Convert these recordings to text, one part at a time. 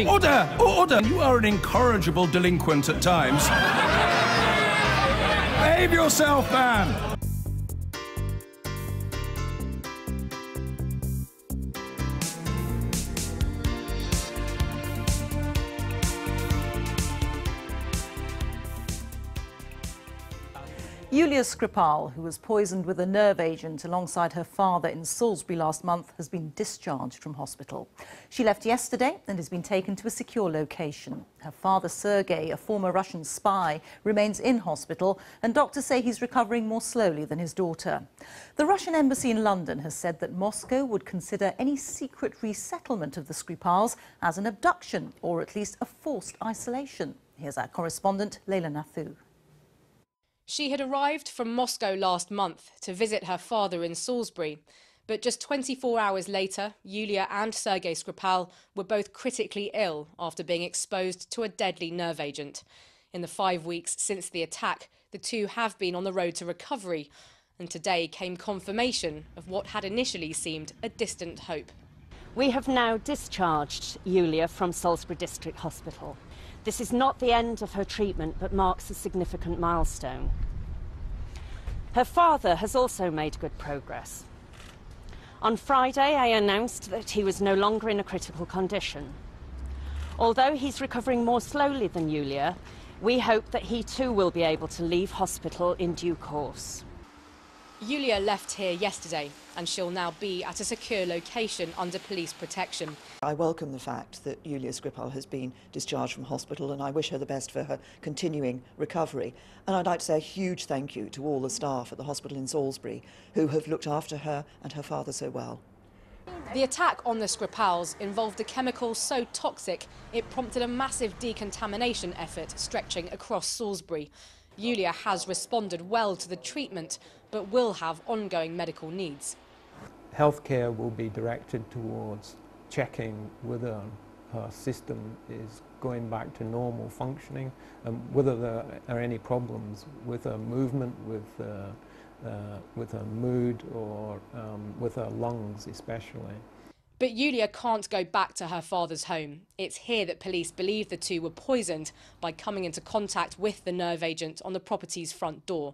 Order! Order! You are an incorrigible delinquent at times. Behave yourself, man! Yulia Skripal, who was poisoned with a nerve agent alongside her father in Salisbury last month, has been discharged from hospital. She left yesterday and has been taken to a secure location. Her father, Sergei, a former Russian spy, remains in hospital, and doctors say he's recovering more slowly than his daughter. The Russian embassy in London has said that Moscow would consider any secret resettlement of the Skripals as an abduction, or at least a forced isolation. Here's our correspondent, Leila Nathu. She had arrived from Moscow last month to visit her father in Salisbury, but just 24 hours later, Yulia and Sergei Skripal were both critically ill after being exposed to a deadly nerve agent. In the 5 weeks since the attack, the two have been on the road to recovery, and today came confirmation of what had initially seemed a distant hope. We have now discharged Yulia from Salisbury District Hospital. This is not the end of her treatment, but marks a significant milestone. Her father has also made good progress. On Friday, I announced that he was no longer in a critical condition. Although he's recovering more slowly than Yulia, we hope that he too will be able to leave hospital in due course. Yulia left here yesterday, and she'll now be at a secure location under police protection. I welcome the fact that Yulia Skripal has been discharged from hospital, and I wish her the best for her continuing recovery. And I'd like to say a huge thank you to all the staff at the hospital in Salisbury who have looked after her and her father so well. The attack on the Skripals involved a chemical so toxic it prompted a massive decontamination effort stretching across Salisbury. Yulia has responded well to the treatment, but will have ongoing medical needs. Healthcare will be directed towards checking whether her system is going back to normal functioning, and whether there are any problems with her movement, with her mood, or with her lungs especially. But Yulia can't go back to her father's home. It's here that police believe the two were poisoned by coming into contact with the nerve agent on the property's front door.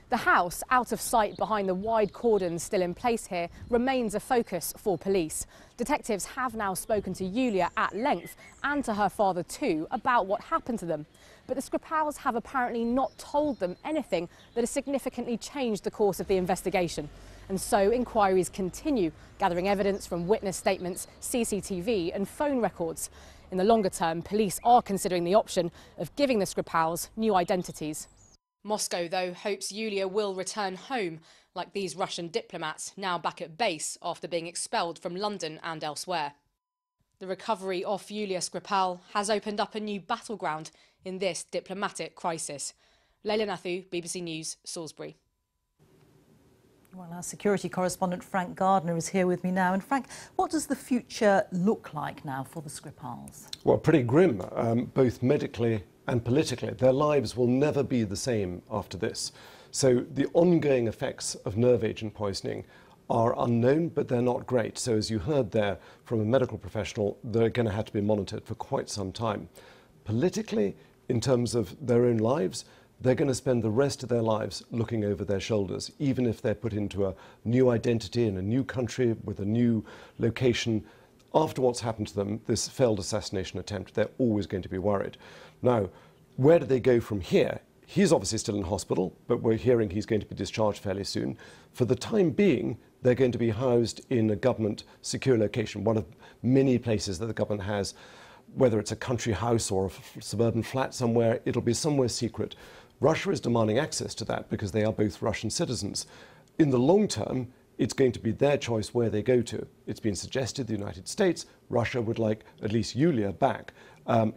The house, out of sight behind the wide cordon still in place here, remains a focus for police. Detectives have now spoken to Yulia at length, and to her father too, about what happened to them. But the Skripals have apparently not told them anything that has significantly changed the course of the investigation. And so inquiries continue, gathering evidence from witness statements, CCTV and phone records. In the longer term, police are considering the option of giving the Skripals new identities. Moscow, though, hopes Yulia will return home, like these Russian diplomats now back at base after being expelled from London and elsewhere. The recovery of Yulia Skripal has opened up a new battleground in this diplomatic crisis. Leila Nathu, BBC News, Salisbury. Well, our security correspondent Frank Gardner is here with me now. And Frank, what does the future look like now for the Skripals? Well, pretty grim, both medically and politically. Their lives will never be the same after this. So the ongoing effects of nerve agent poisoning are unknown, but they're not great. So as you heard there from a medical professional, they're going to have to be monitored for quite some time. Politically, in terms of their own lives, they're going to spend the rest of their lives looking over their shoulders, even if they're put into a new identity in a new country with a new location. After what's happened to them, this failed assassination attempt, they're always going to be worried. Now, where do they go from here? He's obviously still in hospital, but we're hearing he's going to be discharged fairly soon. For the time being, they're going to be housed in a government secure location, one of many places that the government has. Whether it's a country house or a suburban flat somewhere, it'll be somewhere secret. Russia is demanding access to that because they are both Russian citizens. In the long term, it's going to be their choice where they go to. It's been suggested the United States, Russia would like at least Yulia back.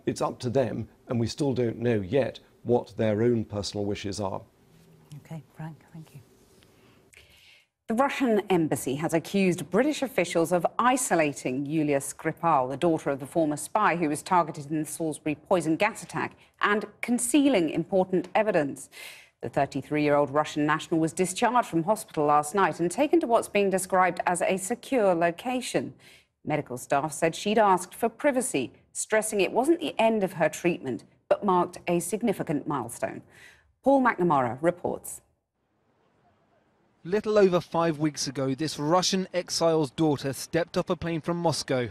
It's up to them, and we still don't know yet what their own personal wishes are. OK, Frank, thank you. The Russian embassy has accused British officials of isolating Yulia Skripal, the daughter of the former spy who was targeted in the Salisbury poison gas attack, and concealing important evidence. The 33-year-old Russian national was discharged from hospital last night and taken to what's being described as a secure location. Medical staff said she'd asked for privacy, stressing it wasn't the end of her treatment, but marked a significant milestone. Paul McNamara reports. Little over 5 weeks ago, this Russian exile's daughter stepped off a plane from Moscow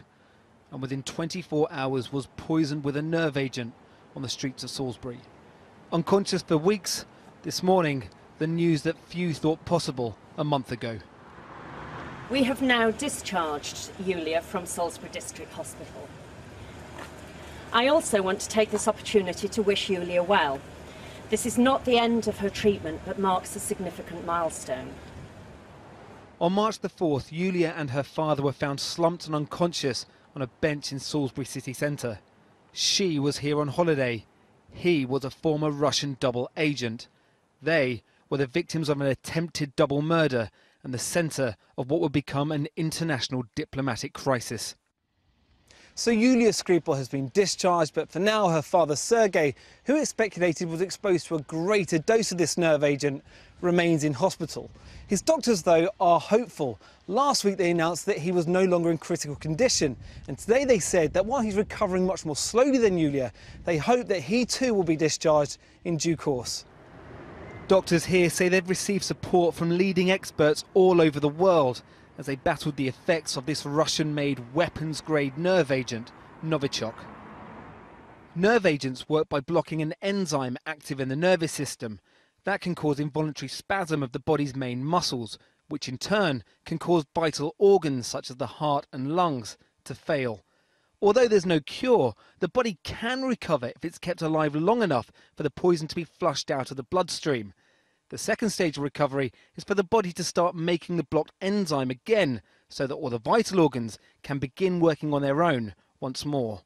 and within 24 hours was poisoned with a nerve agent on the streets of Salisbury. Unconscious for weeks, this morning, the news that few thought possible a month ago. We have now discharged Yulia from Salisbury District Hospital. I also want to take this opportunity to wish Yulia well. This is not the end of her treatment, but marks a significant milestone. On March the 4th, Yulia and her father were found slumped and unconscious on a bench in Salisbury city centre. She was here on holiday. He was a former Russian double agent. They were the victims of an attempted double murder and the centre of what would become an international diplomatic crisis. So Yulia Skripal has been discharged, but for now her father Sergei, who it's speculated was exposed to a greater dose of this nerve agent, remains in hospital. His doctors, though, are hopeful. Last week they announced that he was no longer in critical condition, and today they said that while he's recovering much more slowly than Yulia, they hope that he too will be discharged in due course. Doctors here say they've received support from leading experts all over the world as they battled the effects of this Russian-made weapons-grade nerve agent, Novichok. Nerve agents work by blocking an enzyme active in the nervous system. That can cause involuntary spasm of the body's main muscles, which in turn can cause vital organs such as the heart and lungs to fail. Although there's no cure, the body can recover if it's kept alive long enough for the poison to be flushed out of the bloodstream. The second stage of recovery is for the body to start making the blocked enzyme again, so that all the vital organs can begin working on their own once more.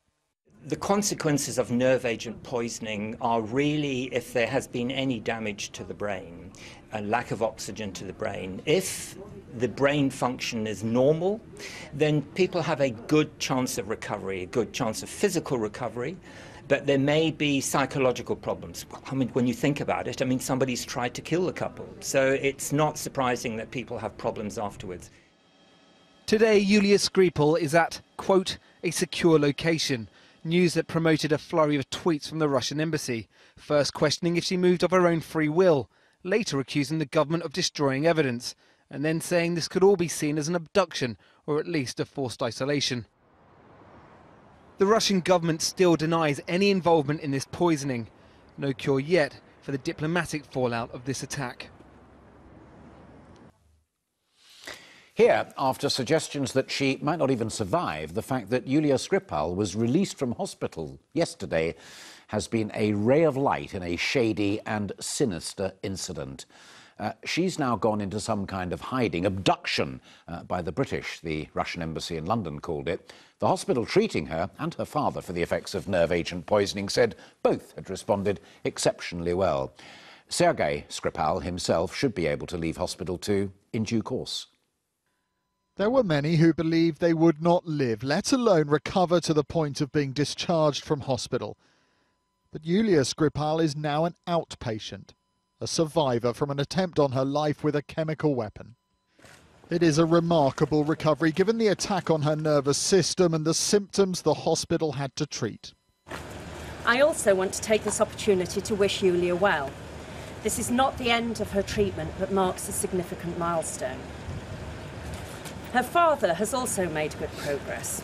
The consequences of nerve agent poisoning are really if there has been any damage to the brain, a lack of oxygen to the brain. If the brain function is normal, then people have a good chance of recovery, a good chance of physical recovery. But there may be psychological problems. I mean, when you think about it, I mean, somebody's tried to kill the couple. So it's not surprising that people have problems afterwards. Today, Yulia Skripal is at, quote, a secure location. News that promoted a flurry of tweets from the Russian embassy. First questioning if she moved of her own free will, later accusing the government of destroying evidence, and then saying this could all be seen as an abduction or at least a forced isolation. The Russian government still denies any involvement in this poisoning. No cure yet for the diplomatic fallout of this attack. Here, after suggestions that she might not even survive, the fact that Yulia Skripal was released from hospital yesterday has been a ray of light in a shady and sinister incident. She's now gone into some kind of hiding, abduction by the British, the Russian embassy in London called it. The hospital treating her and her father for the effects of nerve agent poisoning said both had responded exceptionally well. Sergei Skripal himself should be able to leave hospital too in due course. There were many who believed they would not live, let alone recover to the point of being discharged from hospital. But Yulia Skripal is now an outpatient, a survivor from an attempt on her life with a chemical weapon. It is a remarkable recovery given the attack on her nervous system and the symptoms the hospital had to treat. I also want to take this opportunity to wish Yulia well. This is not the end of her treatment, but marks a significant milestone. Her father has also made good progress.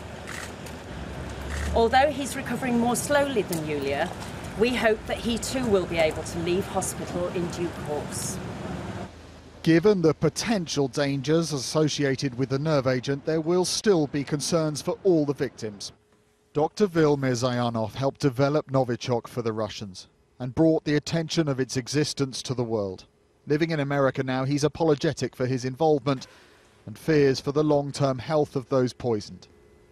Although he's recovering more slowly than Yulia, we hope that he too will be able to leave hospital in due course. Given the potential dangers associated with the nerve agent, there will still be concerns for all the victims. Dr. Vilmir Zayanov helped develop Novichok for the Russians and brought the attention of its existence to the world. Living in America now, he's apologetic for his involvement and fears for the long-term health of those poisoned.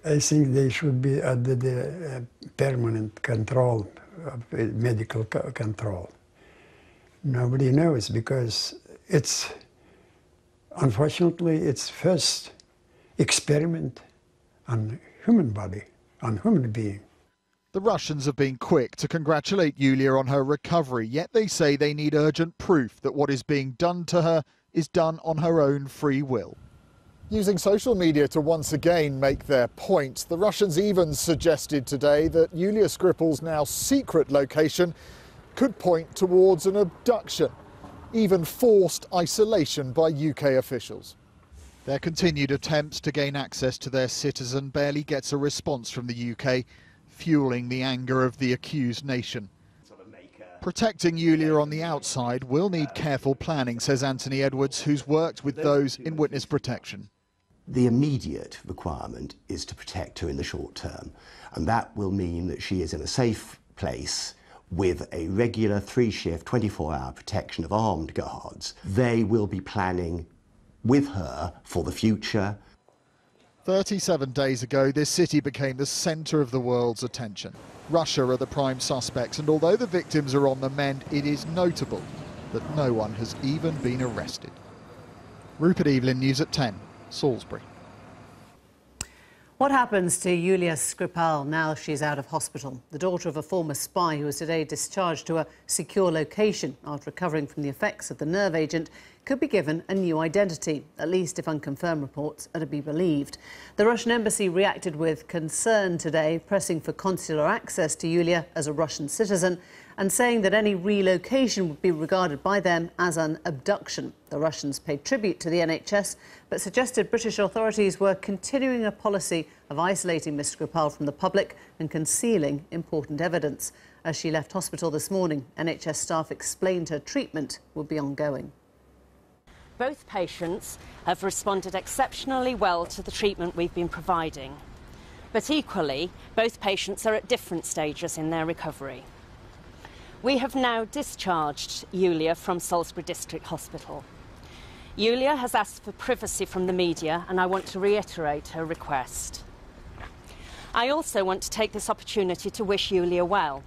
I think they should be under the permanent control, medical control. Nobody knows because it's, unfortunately, it's first experiment on human body, on human being. The Russians have been quick to congratulate Yulia on her recovery, yet they say they need urgent proof that what is being done to her is done on her own free will. Using social media to once again make their point, the Russians even suggested today that Yulia Skripal's now secret location could point towards an abduction, even forced isolation by UK officials. Their continued attempts to gain access to their citizen barely gets a response from the UK, fueling the anger of the accused nation. Protecting Yulia on the outside will need careful planning, says Anthony Edwards, who's worked with those in witness protection. The immediate requirement is to protect her in the short term, and that will mean that she is in a safe place with a regular 3-shift, 24-hour protection of armed guards. They will be planning with her for the future. 37 days ago, this city became the centre of the world's attention. Russia are the prime suspects, and although the victims are on the mend, it is notable that no one has even been arrested. Rupert Evelyn, News at 10, Salisbury. What happens to Yulia Skripal now she's out of hospital? The daughter of a former spy who was today discharged to a secure location after recovering from the effects of the nerve agent could be given a new identity, at least if unconfirmed reports are to be believed. The Russian embassy reacted with concern today, pressing for consular access to Yulia as a Russian citizen and saying that any relocation would be regarded by them as an abduction. The Russians paid tribute to the NHS but suggested British authorities were continuing a policy of isolating Ms Skripal from the public and concealing important evidence. As she left hospital this morning, NHS staff explained her treatment would be ongoing. Both patients have responded exceptionally well to the treatment we've been providing. But equally, both patients are at different stages in their recovery. We have now discharged Yulia from Salisbury District Hospital. Yulia has asked for privacy from the media, and I want to reiterate her request. I also want to take this opportunity to wish Yulia well.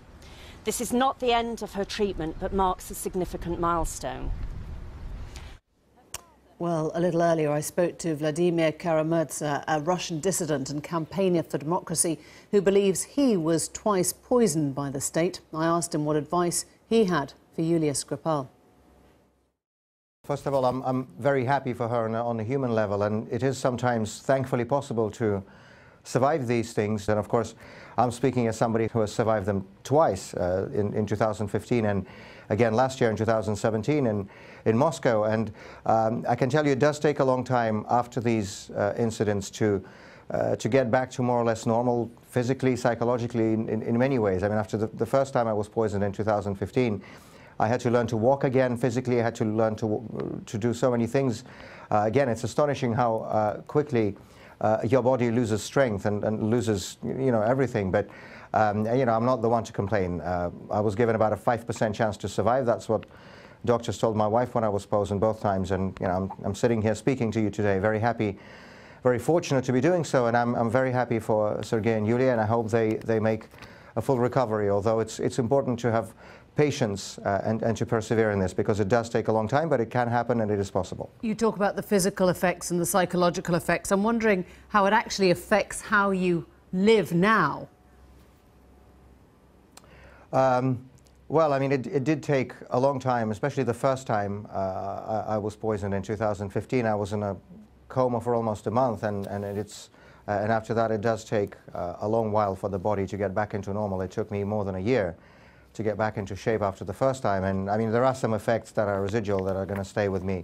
This is not the end of her treatment, but marks a significant milestone. Well, a little earlier I spoke to Vladimir Kara-Murza, a Russian dissident and campaigner for democracy who believes he was twice poisoned by the state. I asked him what advice he had for Yulia Skripal. First of all, I'm very happy for her on a human level, and it is sometimes thankfully possible to survive these things. And of course, I'm speaking as somebody who has survived them twice, in 2015 and again last year in 2017 in Moscow. And I can tell you it does take a long time after these incidents to get back to more or less normal physically, psychologically, in many ways. I mean, after the first time I was poisoned in 2015, I had to learn to walk again physically. I had to learn to do so many things. Again, it's astonishing how quickly your body loses strength and loses, everything. But, I'm not the one to complain. I was given about a 5% chance to survive. That's what doctors told my wife when I was poisoned both times. And, I'm sitting here speaking to you today, very happy, very fortunate to be doing so. And I'm very happy for Sergei and Yulia, and I hope they make a full recovery, although it's important to have patience and to persevere in this, because it does take a long time, but it can happen and it is possible. You talk about the physical effects and the psychological effects. I'm wondering how it actually affects how you live now. Well, I mean, it did take a long time, especially the first time I was poisoned in 2015. I was in a coma for almost a month, and after that it does take a long while for the body to get back into normal. It took me more than a year to get back into shape after the first time. And I mean, there are some effects that are residual that are going to stay with me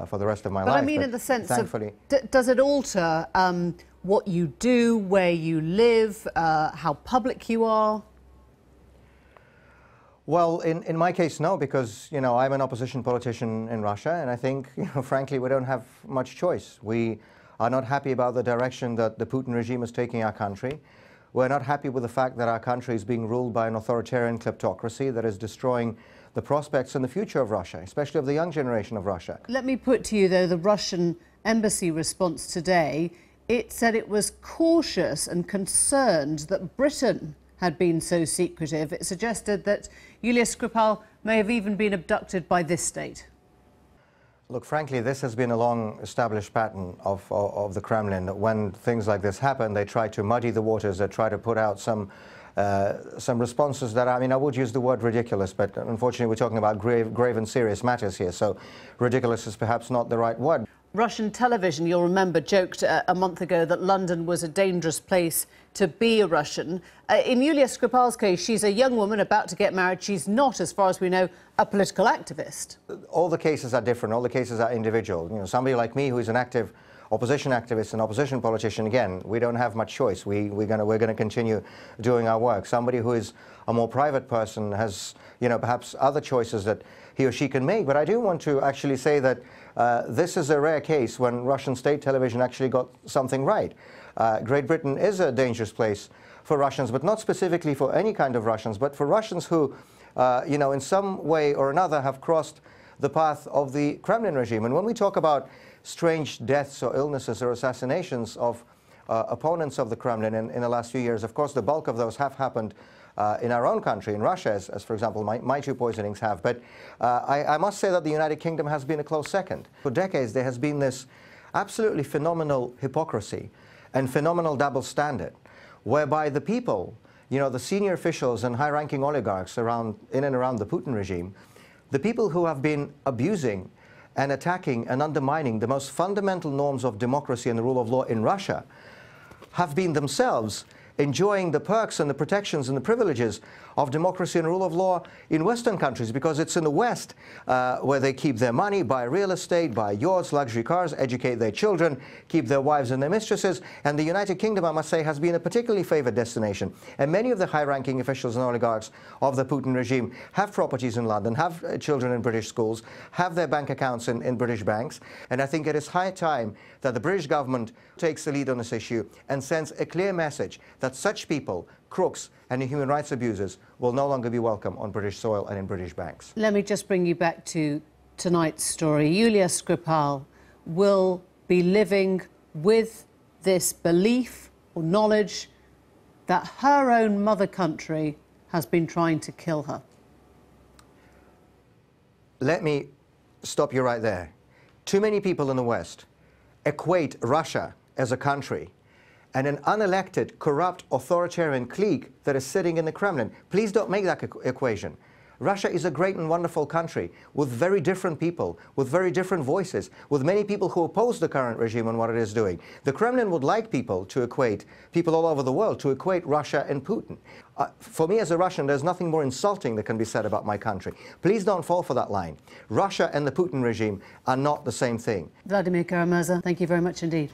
for the rest of my life. But I mean, in the sense of, does it alter what you do, where you live, how public you are? Well, in my case, no, because, I'm an opposition politician in Russia, and I think, frankly, we don't have much choice. We are not happy about the direction that the Putin regime is taking our country. We're not happy with the fact that our country is being ruled by an authoritarian kleptocracy that is destroying the prospects and the future of Russia, especially of the young generation of Russia. Let me put to you, though, the Russian embassy response today. It said it was cautious and concerned that Britain had been so secretive. It suggested that Yulia Skripal may have even been abducted by this state. Look, frankly, this has been a long-established pattern of the Kremlin. When things like this happen, they try to muddy the waters. They try to put out some responses that, I would use the word ridiculous, but unfortunately we're talking about grave and serious matters here, so ridiculous is perhaps not the right word. Russian television, you'll remember, joked a month ago that London was a dangerous place to be a Russian. In Yulia Skripal's case, she's a young woman about to get married. She's not, as far as we know, a political activist. All the cases are different. All the cases are individual. You know, somebody like me who is an active opposition activist and opposition politician, again, we don't have much choice. We're going to continue doing our work. Somebody who is a more private person has, you know, perhaps other choices that he or she can make. But I do want to actually say that this is a rare case when Russian state television actually got something right. Great Britain is a dangerous place for Russians, but not specifically for any kind of Russians, but for Russians who, you know, in some way or another have crossed the path of the Kremlin regime. And when we talk about strange deaths or illnesses or assassinations of opponents of the Kremlin in the last few years, of course, the bulk of those have happened in our own country, in Russia, as for example, my two poisonings have. But I must say that the United Kingdom has been a close second. For decades, there has been this absolutely phenomenal hypocrisy and phenomenal double standard, whereby the people, you know, the senior officials and high-ranking oligarchs in and around the Putin regime, the people who have been abusing and attacking and undermining the most fundamental norms of democracy and the rule of law in Russia, have been themselves enjoying the perks and the protections and the privileges of democracy and rule of law in Western countries, because it's in the West where they keep their money, buy real estate, buy yachts, luxury cars, educate their children, keep their wives and their mistresses. And the United Kingdom, I must say, has been a particularly favored destination. And many of the high-ranking officials and oligarchs of the Putin regime have properties in London, have children in British schools, have their bank accounts in British banks. And I think it is high time that the British government takes the lead on this issue and sends a clear message that such people, crooks and human rights abusers, will no longer be welcome on British soil and in British banks. Let me just bring you back to tonight's story. Yulia Skripal will be living with this belief or knowledge that her own mother country has been trying to kill her. Let me stop you right there. Too many people in the West equate Russia as a country and an unelected, corrupt, authoritarian clique that is sitting in the Kremlin. Please don't make that equation. Russia is a great and wonderful country with very different people, with very different voices, with many people who oppose the current regime and what it is doing. The Kremlin would like people to equate, people all over the world, to equate Russia and Putin. For me as a Russian, there's nothing more insulting that can be said about my country. Please don't fall for that line. Russia and the Putin regime are not the same thing. Vladimir Kara-Murza, thank you very much indeed.